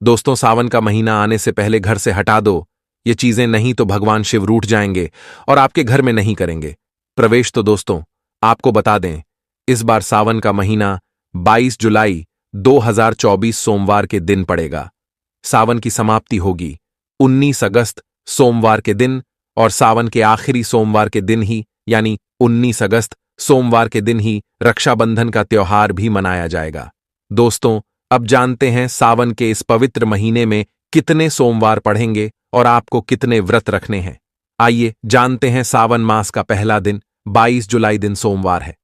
दोस्तों, सावन का महीना आने से पहले घर से हटा दो ये चीजें, नहीं तो भगवान शिव रूठ जाएंगे और आपके घर में नहीं करेंगे प्रवेश। तो दोस्तों, आपको बता दें, इस बार सावन का महीना 22 जुलाई 2024 सोमवार के दिन पड़ेगा। सावन की समाप्ति होगी 19 अगस्त सोमवार के दिन, और सावन के आखिरी सोमवार के दिन ही यानी 19 अगस्त सोमवार के दिन ही रक्षाबंधन का त्योहार भी मनाया जाएगा। दोस्तों, अब जानते हैं सावन के इस पवित्र महीने में कितने सोमवार पढ़ेंगे और आपको कितने व्रत रखने हैं। आइए जानते हैं। सावन मास का पहला दिन 22 जुलाई दिन सोमवार है।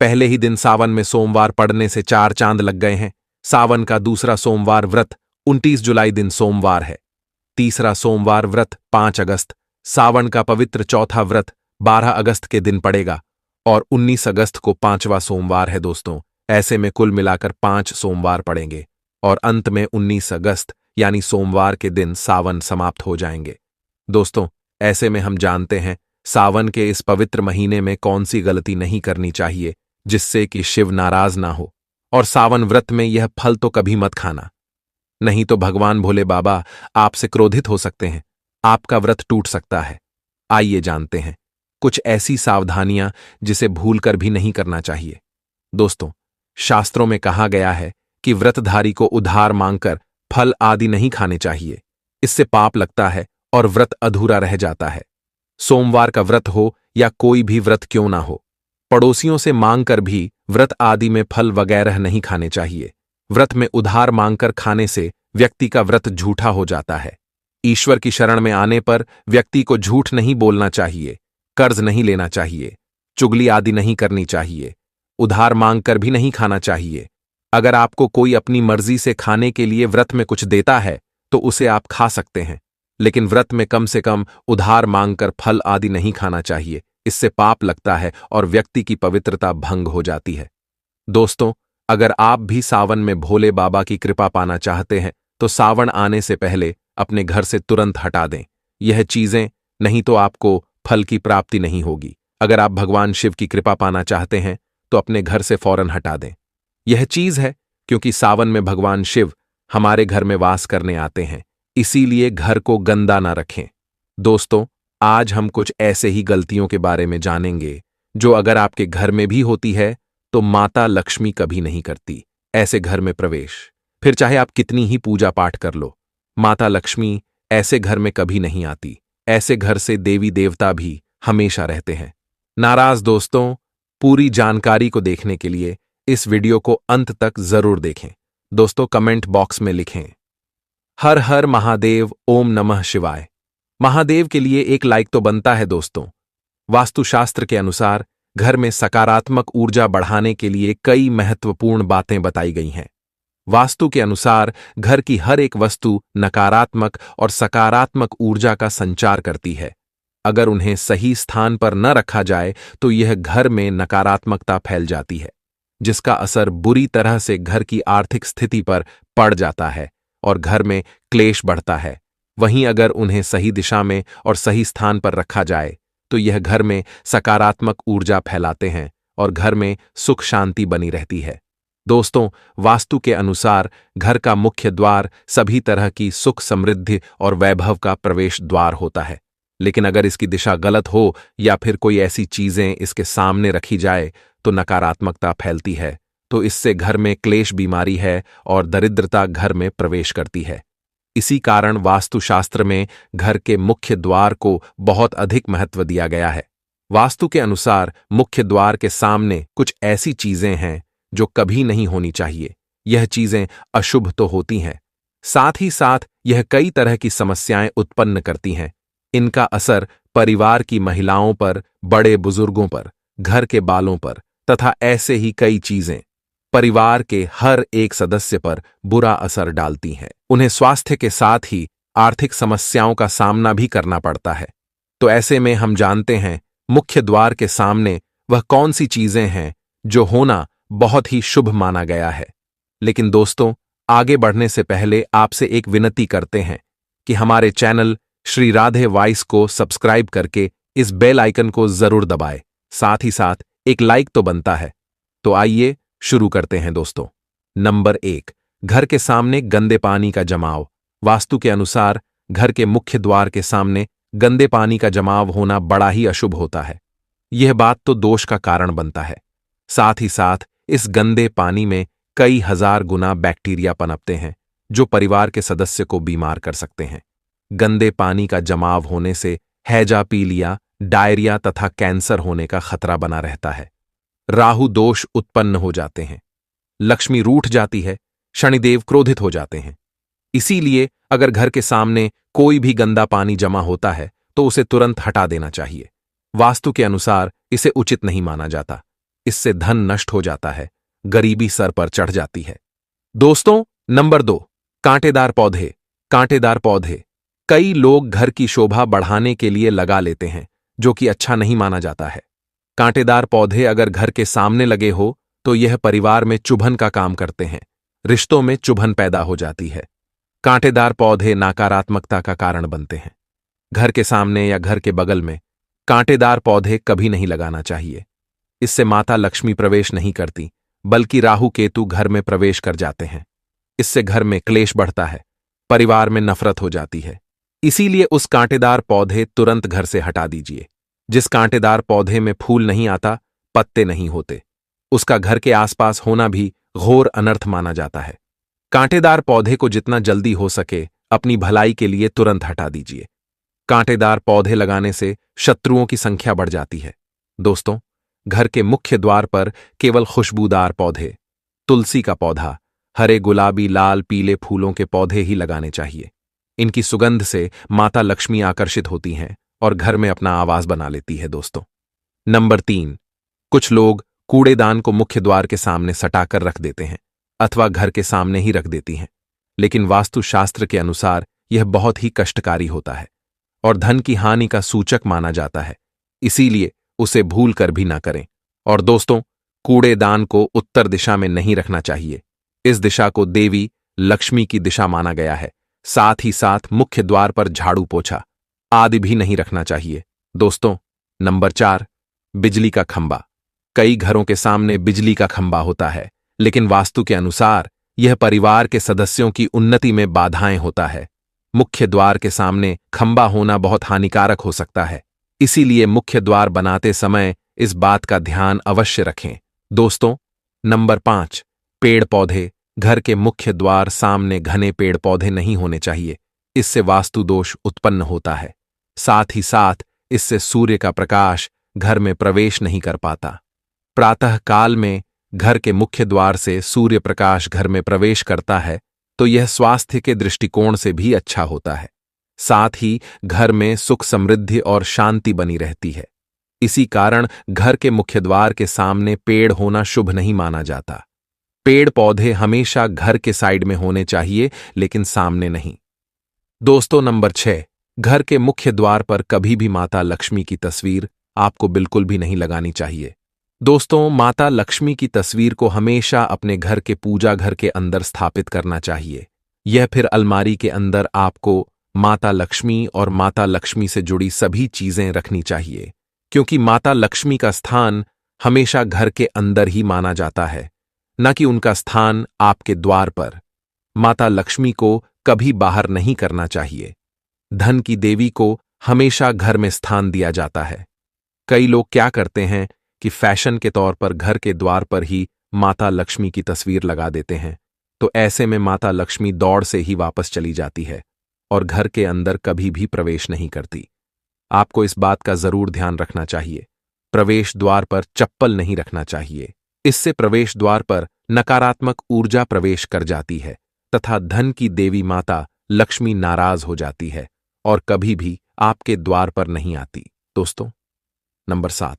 पहले ही दिन सावन में सोमवार पड़ने से 4 चांद लग गए हैं। सावन का दूसरा सोमवार व्रत 29 जुलाई दिन सोमवार है। तीसरा सोमवार व्रत 5 अगस्त, सावन का पवित्र चौथा व्रत 12 अगस्त के दिन पड़ेगा और 19 अगस्त को 5वां सोमवार है। दोस्तों, ऐसे में कुल मिलाकर 5 सोमवार पड़ेंगे और अंत में 19 अगस्त यानी सोमवार के दिन सावन समाप्त हो जाएंगे। दोस्तों, ऐसे में हम जानते हैं सावन के इस पवित्र महीने में कौन सी गलती नहीं करनी चाहिए जिससे कि शिव नाराज ना हो। और सावन व्रत में यह फल तो कभी मत खाना, नहीं तो भगवान भोले बाबा आपसे क्रोधित हो सकते हैं, आपका व्रत टूट सकता है। आइए जानते हैं कुछ ऐसी सावधानियां जिसे भूलकर भी नहीं करना चाहिए। दोस्तों, शास्त्रों में कहा गया है कि व्रतधारी को उधार मांगकर फल आदि नहीं खाने चाहिए, इससे पाप लगता है और व्रत अधूरा रह जाता है। सोमवार का व्रत हो या कोई भी व्रत क्यों ना हो, पड़ोसियों से मांगकर भी व्रत आदि में फल वगैरह नहीं खाने चाहिए। व्रत में उधार मांगकर खाने से व्यक्ति का व्रत झूठा हो जाता है। ईश्वर की शरण में आने पर व्यक्ति को झूठ नहीं बोलना चाहिए, कर्ज नहीं लेना चाहिए, चुगली आदि नहीं करनी चाहिए, उधार मांगकर भी नहीं खाना चाहिए। अगर आपको कोई अपनी मर्जी से खाने के लिए व्रत में कुछ देता है तो उसे आप खा सकते हैं, लेकिन व्रत में कम से कम उधार मांगकर फल आदि नहीं खाना चाहिए, इससे पाप लगता है और व्यक्ति की पवित्रता भंग हो जाती है। दोस्तों, अगर आप भी सावन में भोले बाबा की कृपा पाना चाहते हैं तो सावन आने से पहले अपने घर से तुरंत हटा दें यह चीजें, नहीं तो आपको फल की प्राप्ति नहीं होगी। अगर आप भगवान शिव की कृपा पाना चाहते हैं तो अपने घर से फौरन हटा दें यह चीज है, क्योंकि सावन में भगवान शिव हमारे घर में वास करने आते हैं, इसीलिए घर को गंदा ना रखें। दोस्तों, आज हम कुछ ऐसे ही गलतियों के बारे में जानेंगे जो अगर आपके घर में भी होती है तो माता लक्ष्मी कभी नहीं करती ऐसे घर में प्रवेश। फिर चाहे आप कितनी ही पूजा पाठ कर लो, माता लक्ष्मी ऐसे घर में कभी नहीं आती। ऐसे घर से देवी देवता भी हमेशा रहते हैं नाराज। दोस्तों, पूरी जानकारी को देखने के लिए इस वीडियो को अंत तक जरूर देखें। दोस्तों, कमेंट बॉक्स में लिखें हर हर महादेव, ओम नमः शिवाय। महादेव के लिए एक लाइक तो बनता है। दोस्तों, वास्तुशास्त्र के अनुसार घर में सकारात्मक ऊर्जा बढ़ाने के लिए कई महत्वपूर्ण बातें बताई गई हैं। वास्तु के अनुसार घर की हर एक वस्तु नकारात्मक और सकारात्मक ऊर्जा का संचार करती है। अगर उन्हें सही स्थान पर न रखा जाए तो यह घर में नकारात्मकता फैल जाती है, जिसका असर बुरी तरह से घर की आर्थिक स्थिति पर पड़ जाता है और घर में क्लेश बढ़ता है। वहीं अगर उन्हें सही दिशा में और सही स्थान पर रखा जाए तो यह घर में सकारात्मक ऊर्जा फैलाते हैं और घर में सुख शांति बनी रहती है। दोस्तों, वास्तु के अनुसार घर का मुख्य द्वार सभी तरह की सुख समृद्धि और वैभव का प्रवेश द्वार होता है, लेकिन अगर इसकी दिशा गलत हो या फिर कोई ऐसी चीजें इसके सामने रखी जाए तो नकारात्मकता फैलती है, तो इससे घर में क्लेश, बीमारी है और दरिद्रता घर में प्रवेश करती है। इसी कारण वास्तुशास्त्र में घर के मुख्य द्वार को बहुत अधिक महत्व दिया गया है। वास्तु के अनुसार मुख्य द्वार के सामने कुछ ऐसी चीजें हैं जो कभी नहीं होनी चाहिए। यह चीजें अशुभ तो होती हैं, साथ ही साथ यह कई तरह की समस्याएं उत्पन्न करती हैं। इनका असर परिवार की महिलाओं पर, बड़े बुजुर्गों पर, घर के बालों पर तथा ऐसे ही कई चीजें परिवार के हर एक सदस्य पर बुरा असर डालती हैं। उन्हें स्वास्थ्य के साथ ही आर्थिक समस्याओं का सामना भी करना पड़ता है। तो ऐसे में हम जानते हैं मुख्य द्वार के सामने वह कौन सी चीजें हैं जो होना बहुत ही शुभ माना गया है। लेकिन दोस्तों, आगे बढ़ने से पहले आपसे एक विनती करते हैं कि हमारे चैनल श्री राधे वॉइस को सब्सक्राइब करके इस बेल आइकन को जरूर दबाएं। साथ ही साथ एक लाइक तो बनता है। तो आइए शुरू करते हैं। दोस्तों, नंबर 1, घर के सामने गंदे पानी का जमाव। वास्तु के अनुसार घर के मुख्य द्वार के सामने गंदे पानी का जमाव होना बड़ा ही अशुभ होता है। यह बात तो दोष का कारण बनता है। साथ ही साथ इस गंदे पानी में कई हजार गुना बैक्टीरिया पनपते हैं जो परिवार के सदस्य को बीमार कर सकते हैं। गंदे पानी का जमाव होने से हैजा, पीलिया, डायरिया तथा कैंसर होने का खतरा बना रहता है। राहु दोष उत्पन्न हो जाते हैं, लक्ष्मी रूठ जाती है, शनिदेव क्रोधित हो जाते हैं। इसीलिए अगर घर के सामने कोई भी गंदा पानी जमा होता है तो उसे तुरंत हटा देना चाहिए। वास्तु के अनुसार इसे उचित नहीं माना जाता। इससे धन नष्ट हो जाता है, गरीबी सर पर चढ़ जाती है। दोस्तों, नंबर 2, कांटेदार पौधे। कांटेदार पौधे कई लोग घर की शोभा बढ़ाने के लिए लगा लेते हैं, जो कि अच्छा नहीं माना जाता है। कांटेदार पौधे अगर घर के सामने लगे हो तो यह परिवार में चुभन का काम करते हैं, रिश्तों में चुभन पैदा हो जाती है। कांटेदार पौधे नकारात्मकता का कारण बनते हैं। घर के सामने या घर के बगल में कांटेदार पौधे कभी नहीं लगाना चाहिए। इससे माता लक्ष्मी प्रवेश नहीं करती, बल्कि राहु केतु घर में प्रवेश कर जाते हैं। इससे घर में क्लेश बढ़ता है, परिवार में नफरत हो जाती है। इसीलिए उस कांटेदार पौधे तुरंत घर से हटा दीजिए। जिस कांटेदार पौधे में फूल नहीं आता, पत्ते नहीं होते, उसका घर के आसपास होना भी घोर अनर्थ माना जाता है। कांटेदार पौधे को जितना जल्दी हो सके अपनी भलाई के लिए तुरंत हटा दीजिए। कांटेदार पौधे लगाने से शत्रुओं की संख्या बढ़ जाती है। दोस्तों, घर के मुख्य द्वार पर केवल खुशबूदार पौधे, तुलसी का पौधा, हरे, गुलाबी, लाल, पीले फूलों के पौधे ही लगाने चाहिए। इनकी सुगंध से माता लक्ष्मी आकर्षित होती हैं और घर में अपना आवास बना लेती है। दोस्तों, नंबर 3, कुछ लोग कूड़ेदान को मुख्य द्वार के सामने सटाकर रख देते हैं अथवा घर के सामने ही रख देती हैं। लेकिन वास्तुशास्त्र के अनुसार यह बहुत ही कष्टकारी होता है और धन की हानि का सूचक माना जाता है। इसीलिए उसे भूल कर भी ना करें। और दोस्तों, कूड़ेदान को उत्तर दिशा में नहीं रखना चाहिए। इस दिशा को देवी लक्ष्मी की दिशा माना गया है। साथ ही साथ मुख्य द्वार पर झाड़ू पोछा आदि भी नहीं रखना चाहिए। दोस्तों, नंबर 4, बिजली का खंबा। कई घरों के सामने बिजली का खंबा होता है, लेकिन वास्तु के अनुसार यह परिवार के सदस्यों की उन्नति में बाधाएं होता है। मुख्य द्वार के सामने खंबा होना बहुत हानिकारक हो सकता है। इसीलिए मुख्य द्वार बनाते समय इस बात का ध्यान अवश्य रखें। दोस्तों, नंबर 5, पेड़ पौधे। घर के मुख्य द्वार सामने घने पेड़ पौधे नहीं होने चाहिए। इससे वास्तु दोष उत्पन्न होता है। साथ ही साथ इससे सूर्य का प्रकाश घर में प्रवेश नहीं कर पाता। प्रातः काल में घर के मुख्य द्वार से सूर्य प्रकाश घर में प्रवेश करता है तो यह स्वास्थ्य के दृष्टिकोण से भी अच्छा होता है। साथ ही घर में सुख, समृद्धि और शांति बनी रहती है। इसी कारण घर के मुख्य द्वार के सामने पेड़ होना शुभ नहीं माना जाता। पेड़ पौधे हमेशा घर के साइड में होने चाहिए, लेकिन सामने नहीं। दोस्तों, नंबर 6, घर के मुख्य द्वार पर कभी भी माता लक्ष्मी की तस्वीर आपको बिल्कुल भी नहीं लगानी चाहिए। दोस्तों, माता लक्ष्मी की तस्वीर को हमेशा अपने घर के पूजा घर के अंदर स्थापित करना चाहिए। यह फिर अलमारी के अंदर आपको माता लक्ष्मी और माता लक्ष्मी से जुड़ी सभी चीजें रखनी चाहिए, क्योंकि माता लक्ष्मी का स्थान हमेशा घर के अंदर ही माना जाता है, न कि उनका स्थान आपके द्वार पर। माता लक्ष्मी को कभी बाहर नहीं करना चाहिए। धन की देवी को हमेशा घर में स्थान दिया जाता है। कई लोग क्या करते हैं कि फैशन के तौर पर घर के द्वार पर ही माता लक्ष्मी की तस्वीर लगा देते हैं, तो ऐसे में माता लक्ष्मी दौड़ से ही वापस चली जाती है और घर के अंदर कभी भी प्रवेश नहीं करती। आपको इस बात का जरूर ध्यान रखना चाहिए। प्रवेश द्वार पर चप्पल नहीं रखना चाहिए। इससे प्रवेश द्वार पर नकारात्मक ऊर्जा प्रवेश कर जाती है तथा धन की देवी माता लक्ष्मी नाराज हो जाती है और कभी भी आपके द्वार पर नहीं आती। दोस्तों, नंबर 7,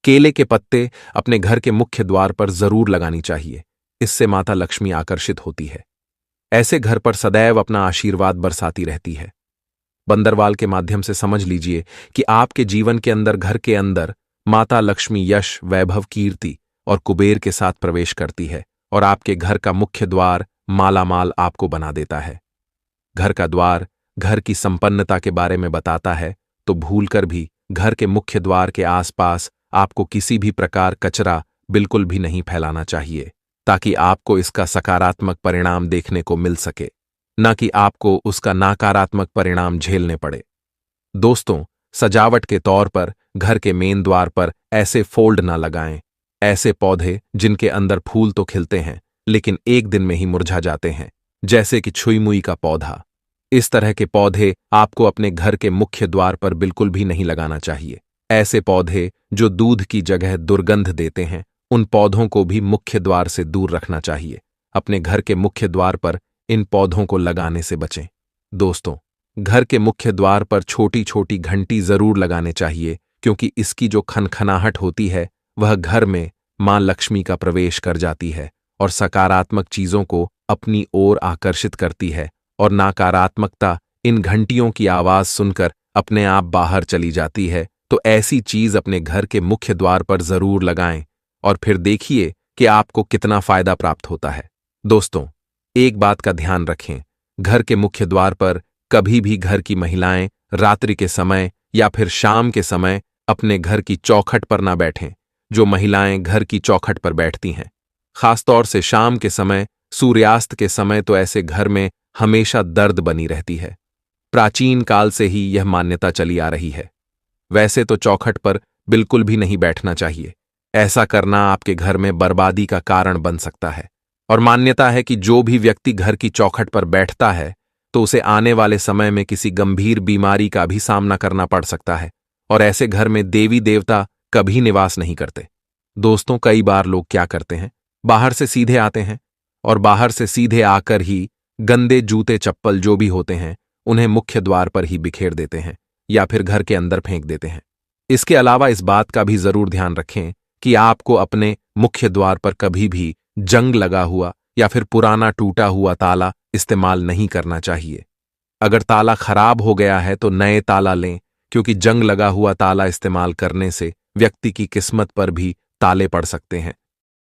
केले के पत्ते अपने घर के मुख्य द्वार पर जरूर लगानी चाहिए। इससे माता लक्ष्मी आकर्षित होती है। ऐसे घर पर सदैव अपना आशीर्वाद बरसाती रहती है। बंदरवाल के माध्यम से समझ लीजिए कि आपके जीवन के अंदर, घर के अंदर माता लक्ष्मी यश, वैभव, कीर्ति और कुबेर के साथ प्रवेश करती है और आपके घर का मुख्य द्वार मालामाल आपको बना देता है। घर का द्वार घर की संपन्नता के बारे में बताता है, तो भूलकर भी घर के मुख्य द्वार के आसपास आपको किसी भी प्रकार कचरा बिल्कुल भी नहीं फैलाना चाहिए। ताकि आपको इसका सकारात्मक परिणाम देखने को मिल सके, न कि आपको उसका नकारात्मक परिणाम झेलने पड़े। दोस्तों, सजावट के तौर पर घर के मेन द्वार पर ऐसे फोल्ड ना लगाएं। ऐसे पौधे जिनके अंदर फूल तो खिलते हैं लेकिन एक दिन में ही मुरझा जाते हैं, जैसे कि छुई-मुई का पौधा। इस तरह के पौधे आपको अपने घर के मुख्य द्वार पर बिल्कुल भी नहीं लगाना चाहिए। ऐसे पौधे जो दूध की जगह दुर्गंध देते हैं, उन पौधों को भी मुख्य द्वार से दूर रखना चाहिए। अपने घर के मुख्य द्वार पर इन पौधों को लगाने से बचें। दोस्तों, घर के मुख्य द्वार पर छोटी छोटी घंटी जरूर लगाने चाहिए, क्योंकि इसकी जो खनखनाहट होती है वह घर में मां लक्ष्मी का प्रवेश कर जाती है और सकारात्मक चीजों को अपनी ओर आकर्षित करती है, और नकारात्मकता इन घंटियों की आवाज सुनकर अपने आप बाहर चली जाती है। तो ऐसी चीज अपने घर के मुख्य द्वार पर जरूर लगाएं और फिर देखिए कि आपको कितना फायदा प्राप्त होता है। दोस्तों, एक बात का ध्यान रखें, घर के मुख्य द्वार पर कभी भी घर की महिलाएं रात्रि के समय या फिर शाम के समय अपने घर की चौखट पर ना बैठें। जो महिलाएं घर की चौखट पर बैठती हैं, खासतौर से शाम के समय, सूर्यास्त के समय, तो ऐसे घर में हमेशा दर्द बनी रहती है। प्राचीन काल से ही यह मान्यता चली आ रही है। वैसे तो चौखट पर बिल्कुल भी नहीं बैठना चाहिए। ऐसा करना आपके घर में बर्बादी का कारण बन सकता है, और मान्यता है कि जो भी व्यक्ति घर की चौखट पर बैठता है तो उसे आने वाले समय में किसी गंभीर बीमारी का भी सामना करना पड़ सकता है, और ऐसे घर में देवी देवता कभी निवास नहीं करते। दोस्तों, कई बार लोग क्या करते हैं, बाहर से सीधे आते हैं और बाहर से सीधे आकर ही गंदे जूते चप्पल जो भी होते हैं उन्हें मुख्य द्वार पर ही बिखेर देते हैं या फिर घर के अंदर फेंक देते हैं। इसके अलावा इस बात का भी जरूर ध्यान रखें कि आपको अपने मुख्य द्वार पर कभी भी जंग लगा हुआ या फिर पुराना टूटा हुआ ताला इस्तेमाल नहीं करना चाहिए। अगर ताला खराब हो गया है तो नए ताला लें, क्योंकि जंग लगा हुआ ताला इस्तेमाल करने से व्यक्ति की किस्मत पर भी ताले पड़ सकते हैं